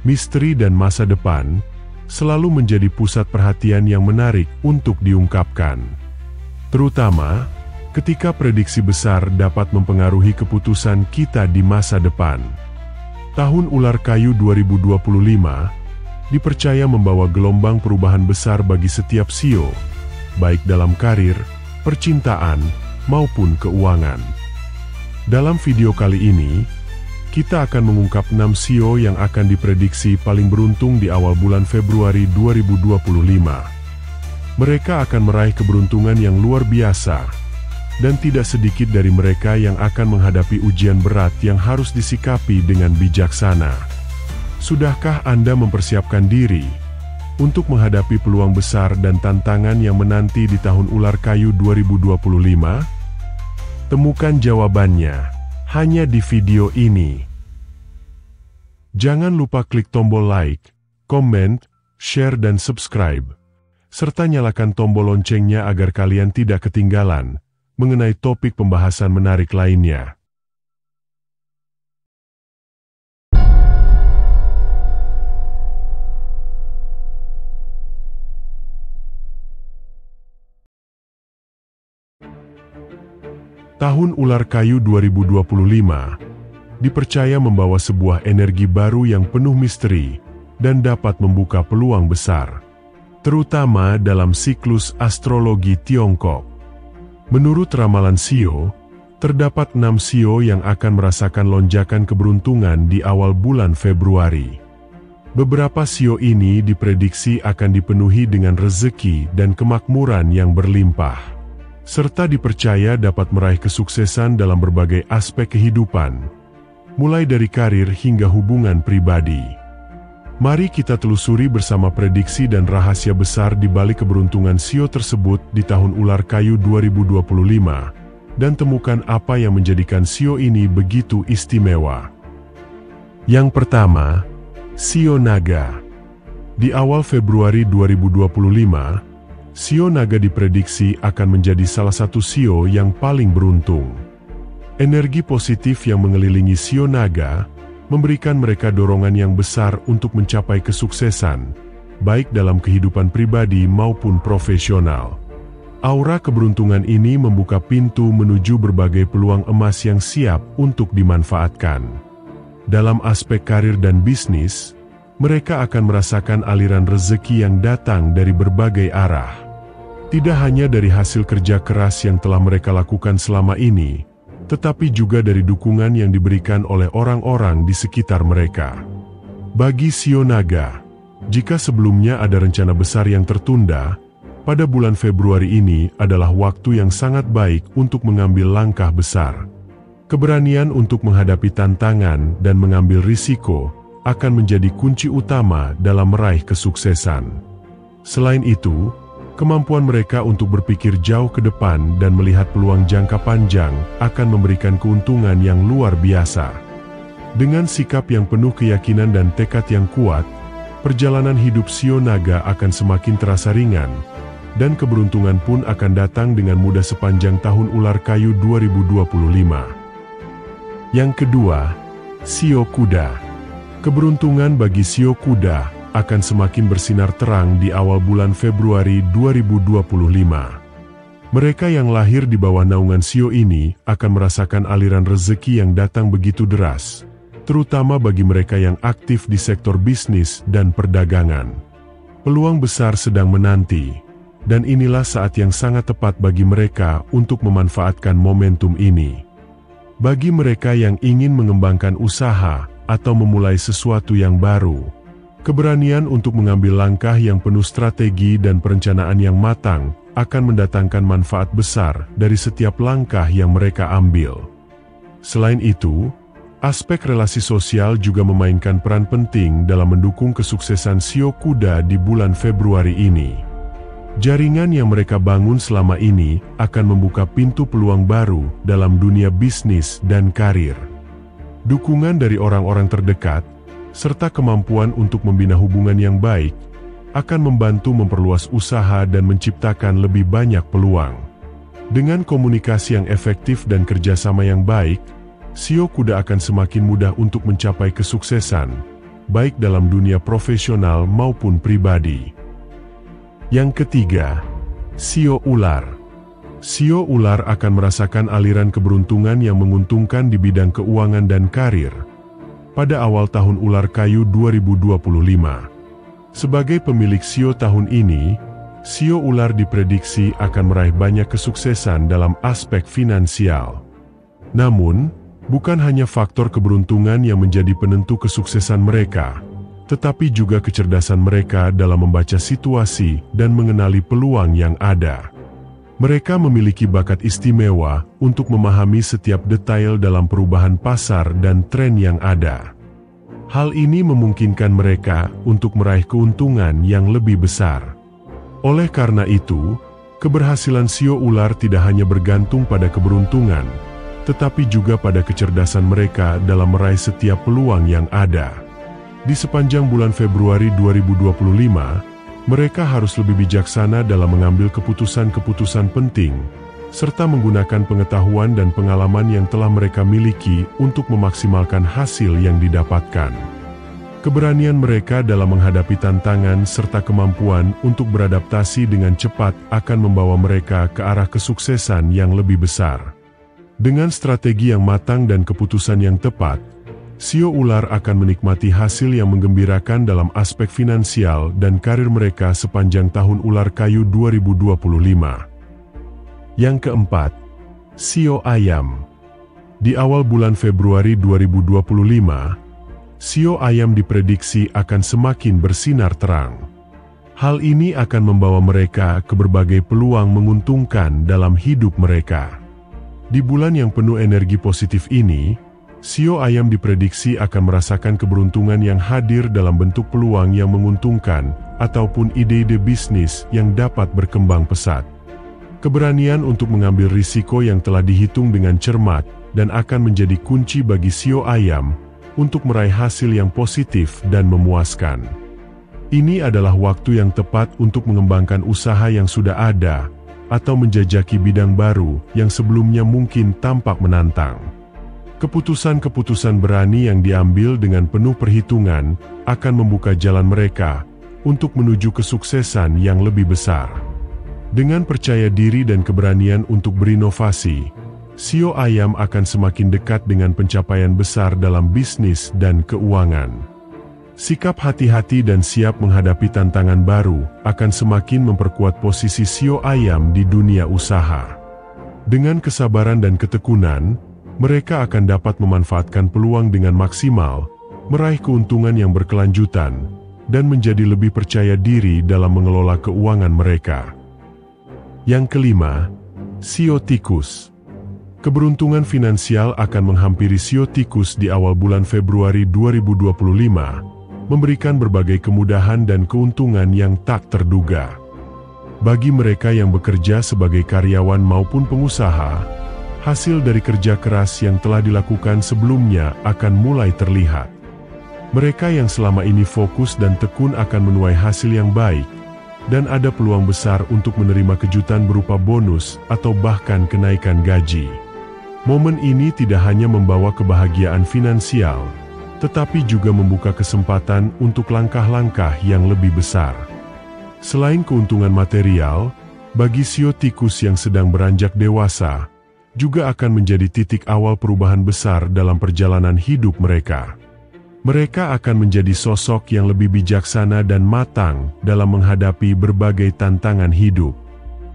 misteri dan masa depan selalu menjadi pusat perhatian yang menarik untuk diungkapkan. Terutama ketika prediksi besar dapat mempengaruhi keputusan kita di masa depan. Tahun Ular Kayu 2025 dipercaya membawa gelombang perubahan besar bagi setiap CEO, baik dalam karir, percintaan, maupun keuangan. Dalam video kali ini, kita akan mengungkap 6 CEO yang akan diprediksi paling beruntung di awal bulan Februari 2025. Mereka akan meraih keberuntungan yang luar biasa, dan tidak sedikit dari mereka yang akan menghadapi ujian berat yang harus disikapi dengan bijaksana. Sudahkah Anda mempersiapkan diri untuk menghadapi peluang besar dan tantangan yang menanti di tahun Ular Kayu 2025? Temukan jawabannya hanya di video ini. Jangan lupa klik tombol like, komen, share dan subscribe, serta nyalakan tombol loncengnya agar kalian tidak ketinggalan mengenai topik pembahasan menarik lainnya. Tahun Ular Kayu 2025 dipercaya membawa sebuah energi baru yang penuh misteri dan dapat membuka peluang besar, terutama dalam siklus astrologi Tiongkok. Menurut ramalan CEO, terdapat 6 CEO yang akan merasakan lonjakan keberuntungan di awal bulan Februari. Beberapa CEO ini diprediksi akan dipenuhi dengan rezeki dan kemakmuran yang berlimpah, serta dipercaya dapat meraih kesuksesan dalam berbagai aspek kehidupan, mulai dari karir hingga hubungan pribadi. Mari kita telusuri bersama prediksi dan rahasia besar di balik keberuntungan CEO tersebut di tahun Ular Kayu 2025, dan temukan apa yang menjadikan CEO ini begitu istimewa. Yang pertama, CEO Naga. Di awal Februari 2025, CEO Naga diprediksi akan menjadi salah satu CEO yang paling beruntung. Energi positif yang mengelilingi CEO Naga memberikan mereka dorongan yang besar untuk mencapai kesuksesan, baik dalam kehidupan pribadi maupun profesional. Aura keberuntungan ini membuka pintu menuju berbagai peluang emas yang siap untuk dimanfaatkan. Dalam aspek karir dan bisnis, mereka akan merasakan aliran rezeki yang datang dari berbagai arah. Tidak hanya dari hasil kerja keras yang telah mereka lakukan selama ini, tetapi juga dari dukungan yang diberikan oleh orang-orang di sekitar mereka. Bagi CEO Naga, jika sebelumnya ada rencana besar yang tertunda, pada bulan Februari ini adalah waktu yang sangat baik untuk mengambil langkah besar. Keberanian untuk menghadapi tantangan dan mengambil risiko akan menjadi kunci utama dalam meraih kesuksesan. Selain itu, kemampuan mereka untuk berpikir jauh ke depan dan melihat peluang jangka panjang akan memberikan keuntungan yang luar biasa. Dengan sikap yang penuh keyakinan dan tekad yang kuat, perjalanan hidup CEO Naga akan semakin terasa ringan, dan keberuntungan pun akan datang dengan mudah sepanjang tahun Ular Kayu 2025. Yang kedua, CEO Kuda. Keberuntungan bagi CEO Kuda akan semakin bersinar terang di awal bulan Februari 2025. Mereka yang lahir di bawah naungan CEO ini akan merasakan aliran rezeki yang datang begitu deras, terutama bagi mereka yang aktif di sektor bisnis dan perdagangan. Peluang besar sedang menanti, dan inilah saat yang sangat tepat bagi mereka untuk memanfaatkan momentum ini. Bagi mereka yang ingin mengembangkan usaha atau memulai sesuatu yang baru, keberanian untuk mengambil langkah yang penuh strategi dan perencanaan yang matang akan mendatangkan manfaat besar dari setiap langkah yang mereka ambil. Selain itu, aspek relasi sosial juga memainkan peran penting dalam mendukung kesuksesan CEO Kuda di bulan Februari ini. Jaringan yang mereka bangun selama ini akan membuka pintu peluang baru dalam dunia bisnis dan karir. Dukungan dari orang-orang terdekat serta kemampuan untuk membina hubungan yang baik akan membantu memperluas usaha dan menciptakan lebih banyak peluang. Dengan komunikasi yang efektif dan kerjasama yang baik, CEO Kuda akan semakin mudah untuk mencapai kesuksesan, baik dalam dunia profesional maupun pribadi. Yang ketiga, Sio Ular. Sio Ular akan merasakan aliran keberuntungan yang menguntungkan di bidang keuangan dan karir pada awal tahun Ular Kayu 2025. Sebagai pemilik Sio tahun ini, Sio Ular diprediksi akan meraih banyak kesuksesan dalam aspek finansial. Namun, bukan hanya faktor keberuntungan yang menjadi penentu kesuksesan mereka, tetapi juga kecerdasan mereka dalam membaca situasi dan mengenali peluang yang ada. Mereka memiliki bakat istimewa untuk memahami setiap detail dalam perubahan pasar dan tren yang ada. Hal ini memungkinkan mereka untuk meraih keuntungan yang lebih besar. Oleh karena itu, keberhasilan Sio Ular tidak hanya bergantung pada keberuntungan, tetapi juga pada kecerdasan mereka dalam meraih setiap peluang yang ada. Di sepanjang bulan Februari 2025, mereka harus lebih bijaksana dalam mengambil keputusan-keputusan penting, serta menggunakan pengetahuan dan pengalaman yang telah mereka miliki untuk memaksimalkan hasil yang didapatkan. Keberanian mereka dalam menghadapi tantangan serta kemampuan untuk beradaptasi dengan cepat akan membawa mereka ke arah kesuksesan yang lebih besar. Dengan strategi yang matang dan keputusan yang tepat, Sio Ular akan menikmati hasil yang menggembirakan dalam aspek finansial dan karir mereka sepanjang tahun Ular Kayu 2025. Yang keempat, Sio Ayam. Di awal bulan Februari 2025, Sio Ayam diprediksi akan semakin bersinar terang. Hal ini akan membawa mereka ke berbagai peluang menguntungkan dalam hidup mereka. Di bulan yang penuh energi positif ini, Sio Ayam diprediksi akan merasakan keberuntungan yang hadir dalam bentuk peluang yang menguntungkan ataupun ide-ide bisnis yang dapat berkembang pesat. Keberanian untuk mengambil risiko yang telah dihitung dengan cermat dan akan menjadi kunci bagi Sio Ayam untuk meraih hasil yang positif dan memuaskan. Ini adalah waktu yang tepat untuk mengembangkan usaha yang sudah ada atau menjajaki bidang baru yang sebelumnya mungkin tampak menantang. Keputusan-keputusan berani yang diambil dengan penuh perhitungan akan membuka jalan mereka untuk menuju kesuksesan yang lebih besar. Dengan percaya diri dan keberanian untuk berinovasi, Sio Ayam akan semakin dekat dengan pencapaian besar dalam bisnis dan keuangan. Sikap hati-hati dan siap menghadapi tantangan baru akan semakin memperkuat posisi Sio Ayam di dunia usaha. Dengan kesabaran dan ketekunan, mereka akan dapat memanfaatkan peluang dengan maksimal, meraih keuntungan yang berkelanjutan, dan menjadi lebih percaya diri dalam mengelola keuangan mereka. Yang kelima, Sio Tikus. Keberuntungan finansial akan menghampiri Sio Tikus di awal bulan Februari 2025, memberikan berbagai kemudahan dan keuntungan yang tak terduga. Bagi mereka yang bekerja sebagai karyawan maupun pengusaha, hasil dari kerja keras yang telah dilakukan sebelumnya akan mulai terlihat. Mereka yang selama ini fokus dan tekun akan menuai hasil yang baik, dan ada peluang besar untuk menerima kejutan berupa bonus atau bahkan kenaikan gaji. Momen ini tidak hanya membawa kebahagiaan finansial, tetapi juga membuka kesempatan untuk langkah-langkah yang lebih besar. Selain keuntungan material, bagi Sio Tikus yang sedang beranjak dewasa, juga akan menjadi titik awal perubahan besar dalam perjalanan hidup mereka. Mereka akan menjadi sosok yang lebih bijaksana dan matang dalam menghadapi berbagai tantangan hidup.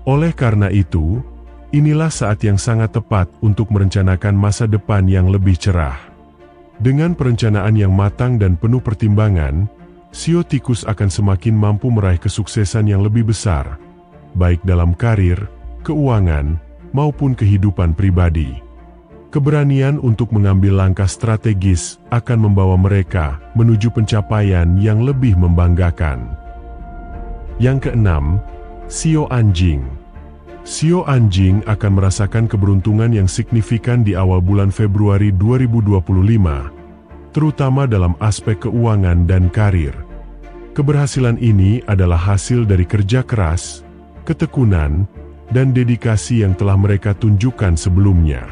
Oleh karena itu, inilah saat yang sangat tepat untuk merencanakan masa depan yang lebih cerah. Dengan perencanaan yang matang dan penuh pertimbangan, Sio Tikus akan semakin mampu meraih kesuksesan yang lebih besar, baik dalam karir, keuangan, maupun kehidupan pribadi. Keberanian untuk mengambil langkah strategis akan membawa mereka menuju pencapaian yang lebih membanggakan. Yang keenam, Sio Anjing. Sio Anjing akan merasakan keberuntungan yang signifikan di awal bulan Februari 2025, terutama dalam aspek keuangan dan karir. Keberhasilan ini adalah hasil dari kerja keras, ketekunan, dan dedikasi yang telah mereka tunjukkan sebelumnya.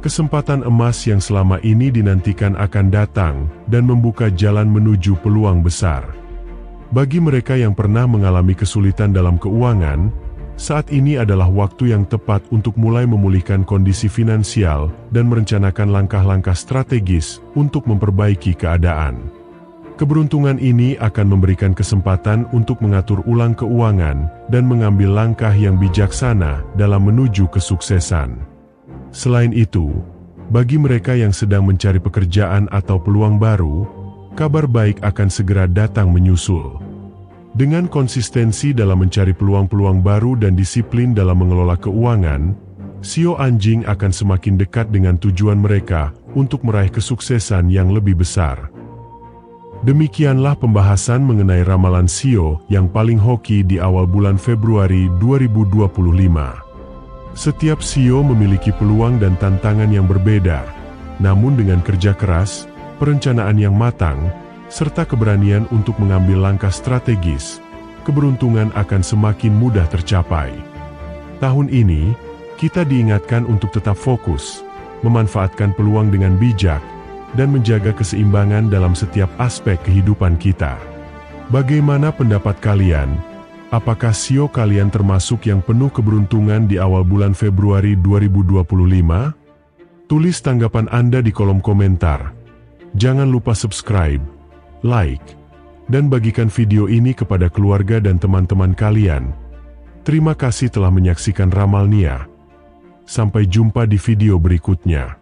Kesempatan emas yang selama ini dinantikan akan datang dan membuka jalan menuju peluang besar. Bagi mereka yang pernah mengalami kesulitan dalam keuangan, saat ini adalah waktu yang tepat untuk mulai memulihkan kondisi finansial dan merencanakan langkah-langkah strategis untuk memperbaiki keadaan. Keberuntungan ini akan memberikan kesempatan untuk mengatur ulang keuangan dan mengambil langkah yang bijaksana dalam menuju kesuksesan. Selain itu, bagi mereka yang sedang mencari pekerjaan atau peluang baru, kabar baik akan segera datang menyusul. Dengan konsistensi dalam mencari peluang-peluang baru dan disiplin dalam mengelola keuangan, Shio Anjing akan semakin dekat dengan tujuan mereka untuk meraih kesuksesan yang lebih besar. Demikianlah pembahasan mengenai ramalan Shio yang paling hoki di awal bulan Februari 2025. Setiap Shio memiliki peluang dan tantangan yang berbeda, namun dengan kerja keras, perencanaan yang matang, serta keberanian untuk mengambil langkah strategis, keberuntungan akan semakin mudah tercapai. Tahun ini, kita diingatkan untuk tetap fokus, memanfaatkan peluang dengan bijak, dan menjaga keseimbangan dalam setiap aspek kehidupan kita. Bagaimana pendapat kalian? Apakah Shio kalian termasuk yang penuh keberuntungan di awal bulan Februari 2025? Tulis tanggapan Anda di kolom komentar. Jangan lupa subscribe, like, dan bagikan video ini kepada keluarga dan teman-teman kalian. Terima kasih telah menyaksikan Ramal Nia. Sampai jumpa di video berikutnya.